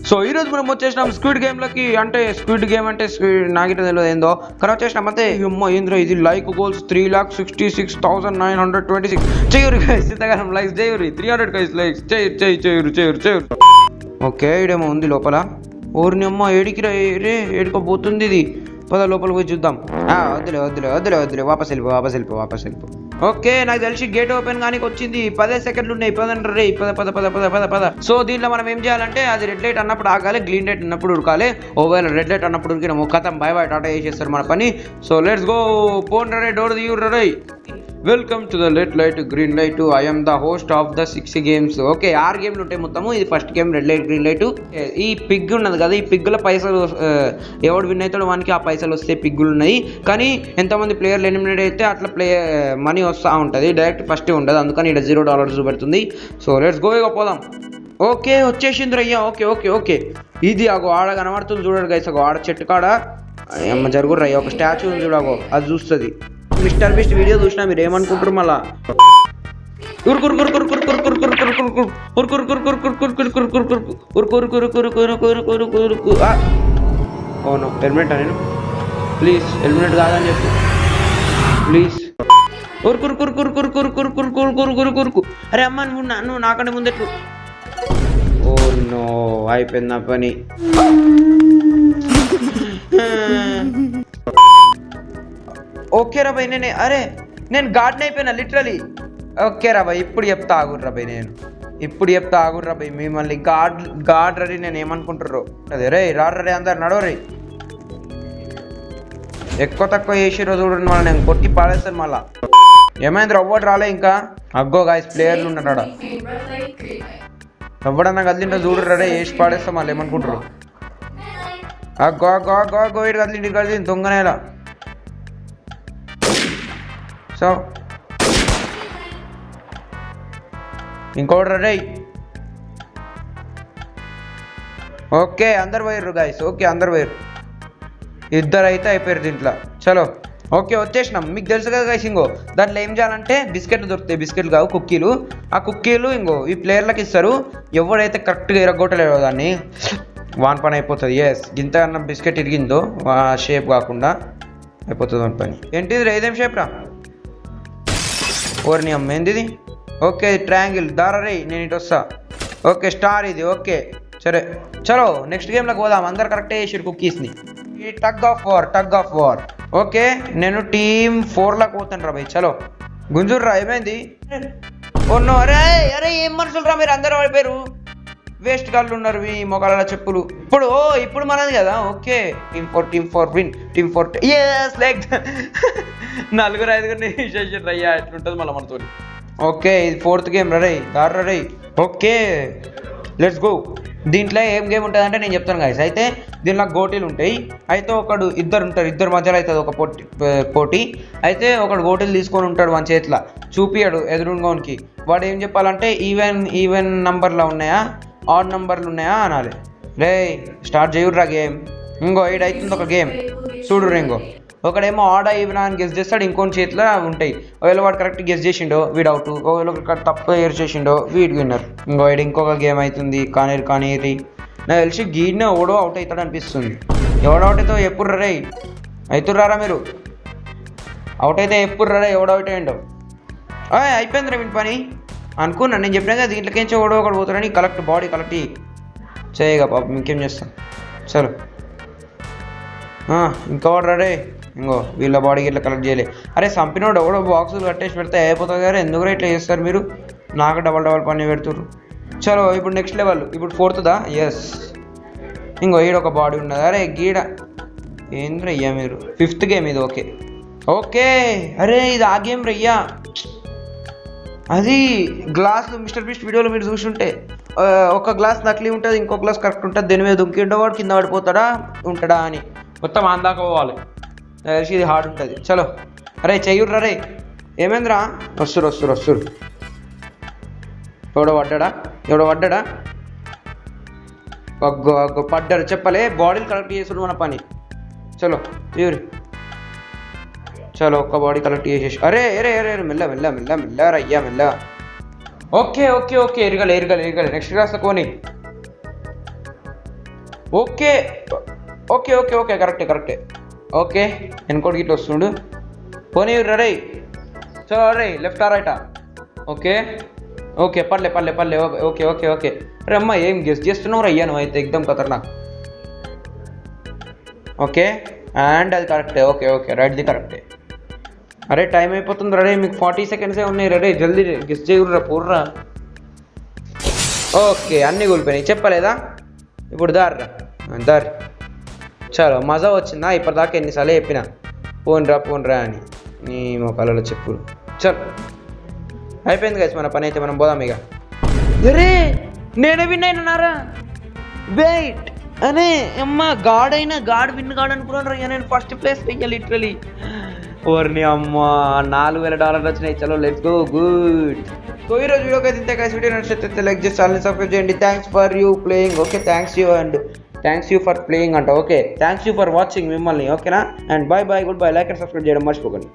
So ఈ రోజు మనం వచ్చేసినాం స్క్విడ్ గేమ్లకి. అంటే స్క్విడ్ గేమ్ అంటే నాకైతే తెలియదు ఏందో, కానీ వచ్చేసినాం అంతే. అమ్మో ఏంద్ర ఇది, లైక్ గోల్స్ 3,66,926. చేయరు గైస్, ఇంతగానం లైక్స్ చేయరు. 300 గైస్ లైక్స్ చేయరు. ఓకే ఇడేమో ఉంది లోపల. ఊరిని అమ్మ ఏడికోపోతుంది ఇది. పద లోపలికి పోయి చూద్దాం. వద్దులే వాపస్ వెళ్ళిపో. ఓకే నాకు తెలిసి గేట్ ఓపెన్ కానీ వచ్చింది. 10 సెకండ్లు ఉన్నాయి. పద. సో దీంట్లో మనం ఏం చేయాలంటే, అది రెడ్ లైట్ అన్నప్పుడు ఆగాలి, గ్రీన్ లైట్ అన్నప్పుడు ఉరకాలి. ఒకవేళ రెడ్ లైట్ అన్నప్పుడు ఉరికినాము కథం బై టాటా చేసేస్తారు మన పని. So let's go. పోన్ రే, డోర్ తీయుర్ర రే. Welcome to the red light green light. I am the host of the 6 games. Okay 6 గేమ్లు ఉంటాయి మొత్తము. ఇది first game red light green light. ఈ పిగ్ ఉన్నది కదా, ఈ పిగ్గుల పైసలు ఎవడు విన్ అవుతాడో వానికి ఆ పైసలు వస్తే పిగ్గులు ఉన్నాయి. కానీ ఎంతమంది ప్లేయర్లు ఎలిమినేట్ అయితే అట్లా మనీ వస్తూ ఉంటుంది. డైరెక్ట్ ఫస్ట్ ఉండదు, అందుకని ఇక్కడ $0 చూపెడుతుంది. సో లెట్స్ గో, ఇక పోదాం. ఓకే వచ్చేసింది రయ్యా. ఓకే ఇది అగో ఆడ కనబడుతుంది చూడడు గైస్. అగో ఆడ చెట్టు కాడ అమ్మ జరుగురు రయ్యా, ఒక స్టాచ్యూ ఉంది చూడగో, అది చూస్తుంది. మిస్టర్ బీస్ట్ వీడియో చూసినా మీరు ఏమనుకుంటారు మళ్ళా. అవును హెల్మెట్ నేను, ప్లీజ్ హెల్మెట్ కాదని చెప్పు ప్లీజ్. ఉరుకు. అరే అమ్మ నువ్వు నాకంటే ముందెట్లు. ఓ నో, అయిపోయింది నా పని. ఓకే రా భయ్, నేను గార్డెన్ అయిపోయినా లిటరలీ. ఓకే రా భయ్, ఇప్పుడు చెప్తా ఆగుర్రా భయ్, మిమ్మల్ని గాడ్ రని నేను ఏమనుకుంటారు. అదే రే రే అందరు నడవరే. ఎక్కువ తక్కువ చేసి రోజు చూడండి మళ్ళీ నేను కొట్టి పాడేస్తాను మళ్ళా. ఏమైంది రవ్వడు రాలే ఇంకా. అగ్గో గాయస్ ప్లేయర్లు ఉన్నాడు. ఎవ్వడన్నా కదిలింటో చూడరు రే, వేసి పాడేస్తాం మళ్ళీ ఏమనుకుంటారు. అగ్గో ఇటు కదిలింది దొంగనేలా. సో ఇంకోటి రే. ఓకే అందరు పోయారు గాయస్. అందరు పోయారు, ఇద్దరు అయితే అయిపోయారు దీంట్లో. చలో ఓకే వచ్చేసినాం. మీకు తెలుసు కదా గైస్, ఇంకో దాంట్లో ఏం చేయాలంటే బిస్కెట్లు దొరుకుతాయి. బిస్కెట్లు కావు కుక్కీలు. ఆ కుక్కీలు ఇంకో ఈ ప్లేయర్లకు ఇస్తారు. ఎవడైతే కరెక్ట్గా ఇరగొట్టలేదో దాన్ని వాన్ పని అయిపోతుంది. ఎస్ గింత అన్న బిస్కెట్ ఇరిగిందో షేప్ కాకుండా అయిపోతుంది వాని పని. ఏంటిది ఇదేం షేప్ రా? ఓర్ని అమ్మ ఏంది? ఓకే ట్రయాంగిల్ దారే, నేను ఇటు వస్తా. ఓకే స్టార్ ఇది. ఓకే సరే చలో నెక్స్ట్ గేమ్లోకి పోదాం. అందరు కరెక్టే చేసారు కుక్కీస్ని. ఈ టగ్ ఆఫ్ వార్. ఓకే నేను టీమ్ 4లోకి పోతాను రా భయ్. చలో గుంజుర్రా. ఏమైంది? ఓన్నో అరే ఏం మనుషులు రా మీరు, అందరూ పడిపోయారు. వేస్ట్ గాళ్ళు ఉన్నారు ఈ మొక్కల చెప్పులు. ఇప్పుడు మనది కదా. Okay team 4 win. Team 4 yes like 4-5 చేసారు అయ్యా. ఎట్లుంటుంది మళ్ళీ మనతో. ఓకే ఇది 4th గేమ్ రే దారే. Okay let's go. దీంట్లో ఏం గేమ్ ఉంటుంది అంటే నేను చెప్తాను గాయస్. అయితే దీంట్లో గోటీలు ఉంటాయి. అయితే ఇద్దరు ఉంటారు. ఇద్దరు మధ్యలో అవుతుంది ఒక పోటీ. అయితే ఒకడు గోటీలు తీసుకొని ఉంటాడు మన చేతిలో, చూపియాడు ఎదురుగానికి. వాడు ఏం చెప్పాలంటే ఈవెన్ నంబర్లో ఉన్నాయా ఆడ్ నంబర్లు ఉన్నాయా అనాలి. రే స్టార్ట్ చేయుర్రా గేమ్. ఇంకో అవుతుంది ఒక గేమ్ చూడు. ఇంకో ఒకడేమో ఆడా ఈవెన్ అని గెస్ చేస్తాడు, ఇంకొని చేతిలో ఉంటాయి. ఒకవేళ వాడు కరెక్ట్ గెస్ చేసిండో వీడు అవుట్, ఒకవేళ తప్పు ఏర్ చేసిండో వీడు విన్నర్. ఇంకొక గేమ్ అవుతుంది కానేరి. నాకు తెలిసి గీడ్నే ఓడో అవుట్ అవుతాడు అనిపిస్తుంది. ఎవడు అవుట్ అవుతావు ఎప్పుడు రే అవుతుర్రారా మీరు? అవుట్ అయితే ఎప్పుడు రే ఎవడు అవుట్ అయ్యిండో. అయిపోయింది రా వీడి పని అనుకున్నాను. నేను చెప్పినా కదా దీంట్లోకించి ఓడో ఒకటి పోతాడని. బాడీ కలెక్ట్ చేయగా పాపం ఇంకేం చేస్తాం. చలో ఇంకా వాడు రే. ఇంకో వీళ్ళ బాడీకి ఇట్లా కలెక్ట్ చేయలే. అరే సంపినోడు ఎవడో బాక్సులు కట్టేసి పెడితే అయిపోతుంది కదా, ఎందుకు ఇట్లా చేస్తారు మీరు? నాకు డబల్ పని పెడుతుర్రు. చలో ఇప్పుడు నెక్స్ట్ లెవెల్. ఇప్పుడు 4th ఎస్. ఇంకో ఈడొక బాడీ ఉన్నది. అరే గీడ ఏంది రయ్యా మీరు? 5th గేమ్ ఇది. ఓకే అరే ఇది ఆ గేమ్ రయ్యా. అది గ్లాస్ మిస్టర్ బీస్ట్ వీడియోలో మీరు చూసుంటే ఒక గ్లాస్ నకిలీ ఉంటుంది, ఇంకో గ్లాస్ కరెక్ట్ ఉంటుంది. దీని మీద దుంకిండో వాడు కింద పడిపోతాడా ఉంటాడా అని మొత్తం అందాక పోవాలి. ఇది హార్డ్ ఉంటుంది. చలో అరే చెయ్యుర్రా రే. ఏమైందిరా? వస్తురు. ఎవడో పడ్డా? ఒగ్గో పడ్డారు చెప్పలే. బాడీలు కలెక్ట్ చేసుడు మన పని. చలో చెయ్యూరి. చలో ఒక్క బాడీ కలెక్ట్ చేసేసి. అరే మెల్ల రయ్యా మెల్ల. ఓకే ఎరగలే. నెక్స్ట్ క్లాస్ కోని ఓకే ఓకే ఓకే ఓకే కరెక్టే ఓకే ఇంకోటి ఇట్లా వస్తుండు పోనీ రే చలో రే లెఫ్ట్ రైటా ఓకే ఓకే పర్లే ఓకే ఓకే ఓకే అరే అమ్మ ఏం గెస్ట్ చేస్తున్నావు అయ్యా నువ్వు అయితే ఎగ్దమ్ ఖతర్నాక్ ఓకే అండ్ అది కరెక్టే ఓకే ఓకే రైట్ది కరెక్టే అరే టైం అయిపోతుంది రే మీకు 40 సెకండ్సే ఉన్నాయి రే జల్దీ గెస్ట్ చేయకుర్రా పూర్రా ఓకే అన్నీ కూలిపోయినాయి చెప్పలేదా ఇప్పుడు దారి చలో మజా వచ్చిందా ఇప్పటిదాకా ఎన్నిసార్లు చెప్పినా పోన్రా అని నీ మొక్కలలో చెప్పులు చల్ అయిపోయింది కదా మన పని అయితే మనం పోదాం ఇక అరే నేనే విన్ అయినారా వెయిట్ అనే అమ్మ గాడ్ విన్ గాడ్ అనుకున్నాను రా నేను ఫస్ట్ ప్లేస్ వెయ్యాలి లిటరలీ ఓర్ని అమ్మ $4,000 వచ్చినాయి చలో లెట్స్ గో గుడ్ సో ఈరోజు వీడియోకి అయితే ఇంతే guys వీడియో నచ్చితే లైక్ చేసి ఛానల్ని సబ్స్క్రైబ్ చేయండి thanks for you playing okay thanks you for playing అంట okay thanks you for watching మిమ్మల్ని ఓకేనా and bye goodbye like and subscribe చేయడం మర్చిపోకండి